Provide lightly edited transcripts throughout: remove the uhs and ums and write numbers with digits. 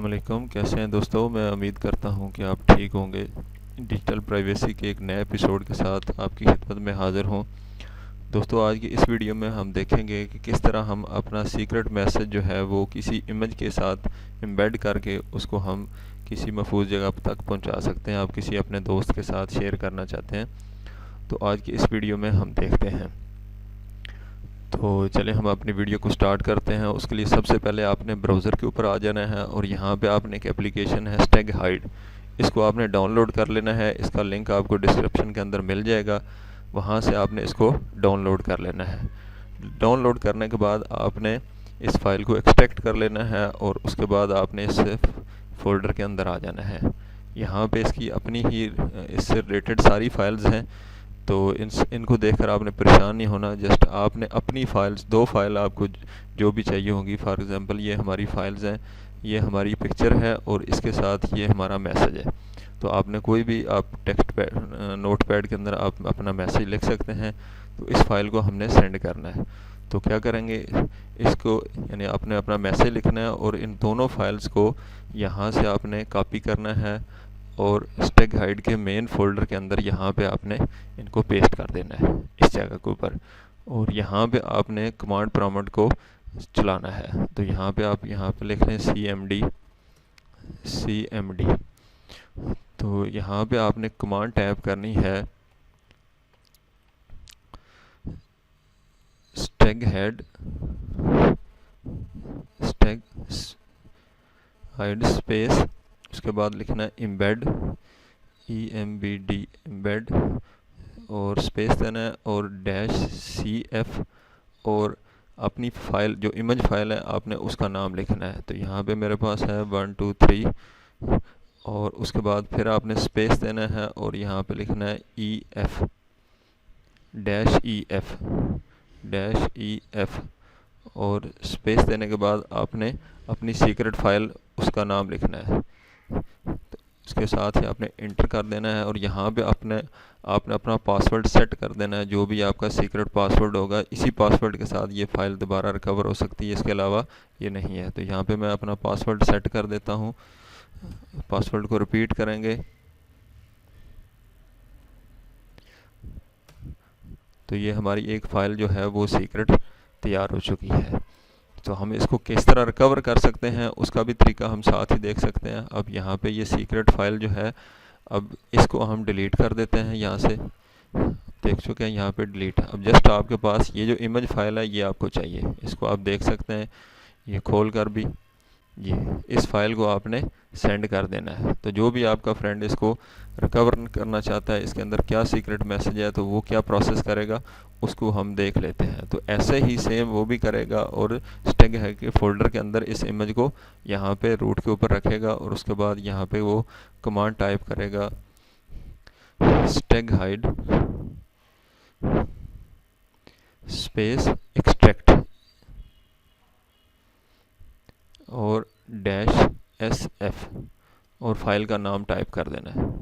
अस्सलामुअलैकुम। कैसे हैं दोस्तों? मैं उम्मीद करता हूं कि आप ठीक होंगे। डिजिटल प्राइवेसी के एक नए एपिसोड के साथ आपकी खिदमत में हाज़िर हूं। दोस्तों, आज की इस वीडियो में हम देखेंगे कि किस तरह हम अपना सीक्रेट मैसेज जो है वो किसी इमेज के साथ एम्बेड करके उसको हम किसी महफूज जगह तक पहुंचा सकते हैं। आप किसी अपने दोस्त के साथ शेयर करना चाहते हैं तो आज की इस वीडियो में हम देखते हैं। तो चलिए हम अपनी वीडियो को स्टार्ट करते हैं। उसके लिए सबसे पहले आपने ब्राउज़र के ऊपर आ जाना है और यहाँ पे आपने एक एप्लीकेशन है स्टेग हाइड, इसको आपने डाउनलोड कर लेना है। इसका लिंक आपको डिस्क्रिप्शन के अंदर मिल जाएगा, वहाँ से आपने इसको डाउनलोड कर लेना है। डाउनलोड करने के बाद आपने इस फाइल को एक्सट्रैक्ट कर लेना है और उसके बाद आपने इस फोल्डर के अंदर आ जाना है। यहाँ पे इसकी अपनी ही इससे रिलेटेड सारी फाइल्स हैं, तो इनको देखकर आपने परेशान नहीं होना। जस्ट आपने अपनी फाइल्स, दो फाइल आपको जो भी चाहिए होंगी। फॉर एग्ज़ाम्पल ये हमारी फाइल्स हैं, ये हमारी पिक्चर है और इसके साथ ये हमारा मैसेज है। तो आपने कोई भी आप टेक्स्ट पैड, नोट पैड के अंदर आप अपना मैसेज लिख सकते हैं। तो इस फाइल को हमने सेंड करना है। तो क्या करेंगे, इसको यानी आपने अपना मैसेज लिखना है और इन दोनों फाइल्स को यहाँ से आपने कॉपी करना है और स्टेग हाइड के मेन फोल्डर के अंदर यहाँ पे आपने इनको पेस्ट कर देना है इस जगह के ऊपर। और यहाँ पे आपने कमांड प्रॉम्प्ट को चलाना है। तो यहाँ पे आप यहाँ पे लिख लें CMD। तो यहाँ पे आपने कमांड टाइप करनी है स्टेग हाइड स्पेस, उसके बाद लिखना है एम्बेड, EMBD एम्बेड, और स्पेस देना है और -CF और अपनी फ़ाइल जो इमेज फाइल है आपने उसका नाम लिखना है। तो यहाँ पे मेरे पास है 1 2 3 और उसके बाद फिर आपने स्पेस देना है और यहाँ पे लिखना है -EF और स्पेस देने के बाद आपने अपनी सीक्रेट फाइल उसका नाम लिखना है। तो इसके साथ ही आपने इंटर कर देना है और यहाँ पे आपने अपना पासवर्ड सेट कर देना है। जो भी आपका सीक्रेट पासवर्ड होगा, इसी पासवर्ड के साथ ये फ़ाइल दोबारा रिकवर हो सकती है, इसके अलावा ये नहीं है। तो यहाँ पे मैं अपना पासवर्ड सेट कर देता हूँ। पासवर्ड को रिपीट करेंगे तो ये हमारी एक फ़ाइल जो है वो सीक्रेट तैयार हो चुकी है। तो हम इसको किस तरह रिकवर कर सकते हैं उसका भी तरीका हम साथ ही देख सकते हैं। अब यहाँ पे ये सीक्रेट फाइल जो है, अब इसको हम डिलीट कर देते हैं। यहाँ से देख चुके हैं यहाँ पे डिलीट। अब जस्ट आपके पास ये जो इमेज फाइल है ये आपको चाहिए, इसको आप देख सकते हैं। ये खोल कर भी ये इस फाइल को आपने सेंड कर देना है। तो जो भी आपका फ्रेंड इसको रिकवर करना चाहता है, इसके अंदर क्या सीक्रेट मैसेज है, तो वो क्या प्रोसेस करेगा उसको हम देख लेते हैं। तो ऐसे ही सेम वो भी करेगा और स्टेग हाइड के फोल्डर के अंदर इस इमेज को यहाँ पे रूट के ऊपर रखेगा और उसके बाद यहाँ पे वो कमांड टाइप करेगा स्टेग हाइड स्पेस एक्सट्रैक्ट और -SF और फाइल का नाम टाइप कर देना है।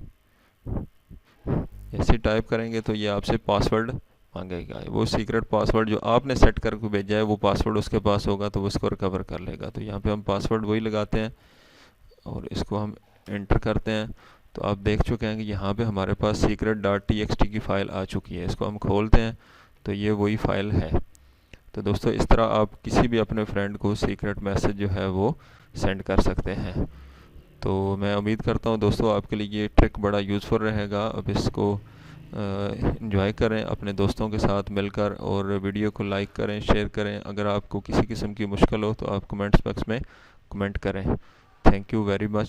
ऐसे टाइप करेंगे तो ये आपसे पासवर्ड मांगेगा। वो सीक्रेट पासवर्ड जो आपने सेट करके भेजा है वो पासवर्ड उसके पास होगा तो वो उसको रिकवर कर लेगा। तो यहाँ पे हम पासवर्ड वही लगाते हैं और इसको हम एंटर करते हैं। तो आप देख चुके हैं कि यहाँ पे हमारे पास secret.txt की फ़ाइल आ चुकी है। इसको हम खोलते हैं तो ये वही फ़ाइल है। तो दोस्तों, इस तरह आप किसी भी अपने फ्रेंड को सीक्रेट मैसेज जो है वो सेंड कर सकते हैं। तो मैं उम्मीद करता हूँ दोस्तों आपके लिए ये ट्रिक बड़ा यूज़फुल रहेगा। अब इसको एंजॉय करें अपने दोस्तों के साथ मिलकर और वीडियो को लाइक करें, शेयर करें। अगर आपको किसी किस्म की मुश्किल हो तो आप कमेंट्स बॉक्स में कमेंट करें। Thank you very much.